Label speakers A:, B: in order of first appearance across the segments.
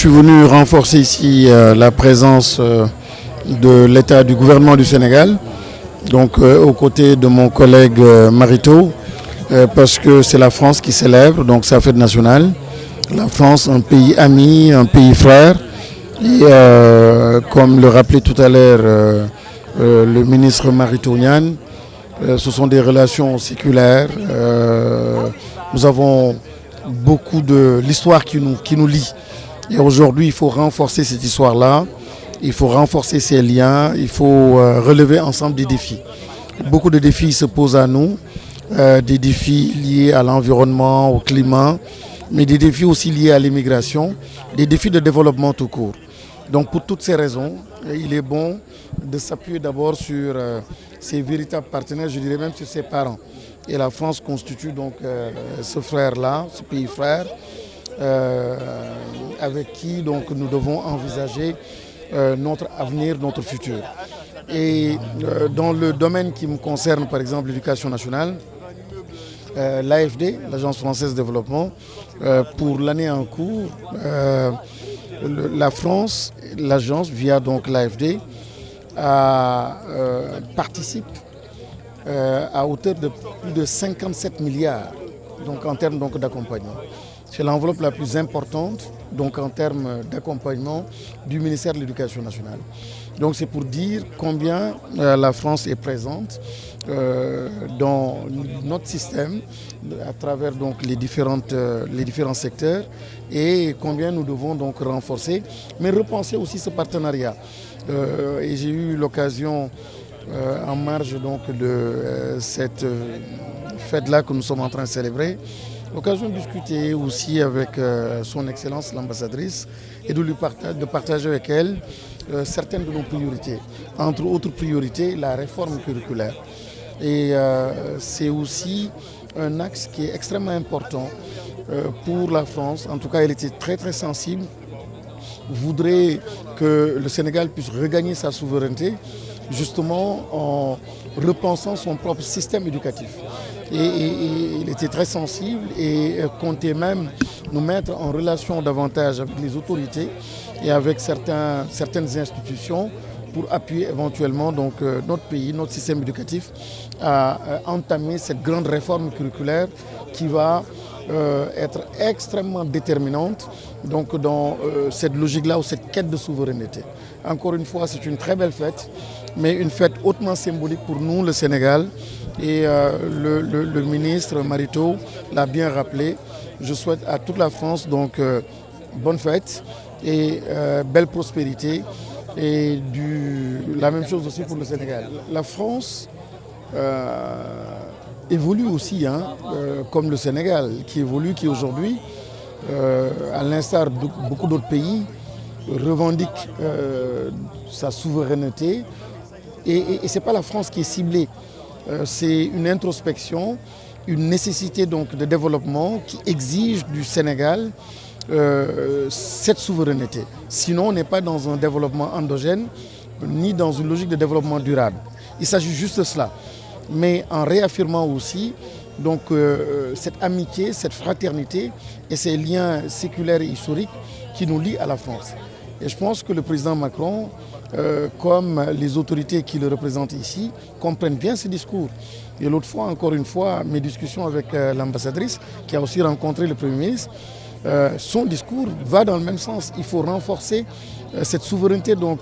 A: suis venu renforcer ici la présence de l'État, du gouvernement du Sénégal, donc aux côtés de mon collègue Marito, parce que c'est la France qui célèbre donc sa fête nationale. La France, un pays ami, un pays frère, et comme le rappelait tout à l'heure le ministre Marito Niane, ce sont des relations séculaires. Nous avons beaucoup de l'histoire qui nous lie. Et aujourd'hui, il faut renforcer cette histoire-là, il faut renforcer ces liens, il faut relever ensemble des défis. Beaucoup de défis se posent à nous, des défis liés à l'environnement, au climat, mais des défis aussi liés à l'immigration, des défis de développement tout court. Donc pour toutes ces raisons, il est bon de s'appuyer d'abord sur ses véritables partenaires, je dirais même sur ses parents. Et la France constitue donc ce frère-là, ce pays frère, avec qui donc, nous devons envisager notre avenir, notre futur. Et dans le domaine qui me concerne, par exemple l'éducation nationale, l'AFD, l'Agence française de développement, pour l'année en cours, la France, l'agence via donc l'AFD, participe à hauteur de plus de 57 milliards donc en termes d'accompagnement. C'est l'enveloppe la plus importante donc en termes d'accompagnement du ministère de l'Éducation nationale. Donc c'est pour dire combien la France est présente dans notre système à travers donc les différents secteurs et combien nous devons donc renforcer, mais repenser aussi ce partenariat. Et j'ai eu l'occasion en marge donc de cette fête-là que nous sommes en train de célébrer, l'occasion de discuter aussi avec son Excellence l'ambassadrice et de partager avec elle certaines de nos priorités. Entre autres priorités, la réforme curriculaire. Et c'est aussi un axe qui est extrêmement important pour la France. En tout cas, elle était très très sensible, voudrait que le Sénégal puisse regagner sa souveraineté justement en repensant son propre système éducatif. Et il était très sensible et comptait même nous mettre en relation davantage avec les autorités et avec certaines institutions pour appuyer éventuellement donc, notre pays, notre système éducatif à entamer cette grande réforme curriculaire qui va être extrêmement déterminante donc, dans cette logique-là ou cette quête de souveraineté. Encore une fois, c'est une très belle fête, mais une fête hautement symbolique pour nous, le Sénégal. Et le ministre Marito l'a bien rappelé. Je souhaite à toute la France donc bonne fête et belle prospérité. Et la même chose aussi pour le Sénégal. La France évolue aussi, comme le Sénégal, qui évolue, qui aujourd'hui, à l'instar de beaucoup d'autres pays, revendique sa souveraineté. Et ce n'est pas la France qui est ciblée. C'est une introspection, une nécessité donc de développement qui exige du Sénégal cette souveraineté. Sinon, on n'est pas dans un développement endogène, ni dans une logique de développement durable. Il s'agit juste de cela. Mais en réaffirmant aussi donc, cette amitié, cette fraternité et ces liens séculaires et historiques qui nous lient à la France. Et je pense que le président Macron, comme les autorités qui le représentent ici, comprennent bien ce discours. Et l'autre fois, encore une fois, mes discussions avec l'ambassadrice, qui a aussi rencontré le Premier ministre, son discours va dans le même sens. Il faut renforcer cette souveraineté donc,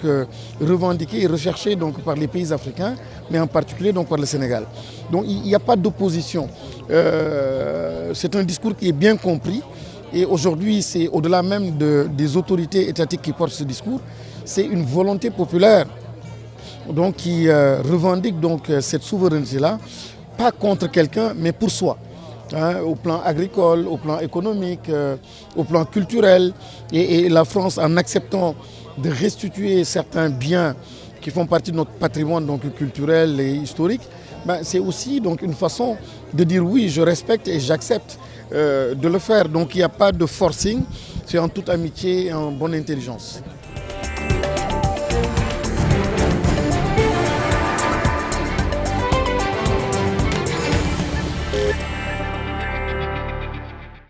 A: revendiquée et recherchée donc, par les pays africains, mais en particulier donc, par le Sénégal. Donc il n'y a pas d'opposition. C'est un discours qui est bien compris. Et aujourd'hui, c'est au-delà même des autorités étatiques qui portent ce discours, c'est une volonté populaire donc, qui revendique donc, cette souveraineté-là, pas contre quelqu'un, mais pour soi. Au plan agricole, au plan économique, au plan culturel. Et la France, en acceptant de restituer certains biens qui font partie de notre patrimoine donc, culturel et historique, c'est aussi donc, une façon de dire oui, je respecte et j'accepte de le faire. Donc il n'y a pas de forcing, c'est en toute amitié et en bonne intelligence.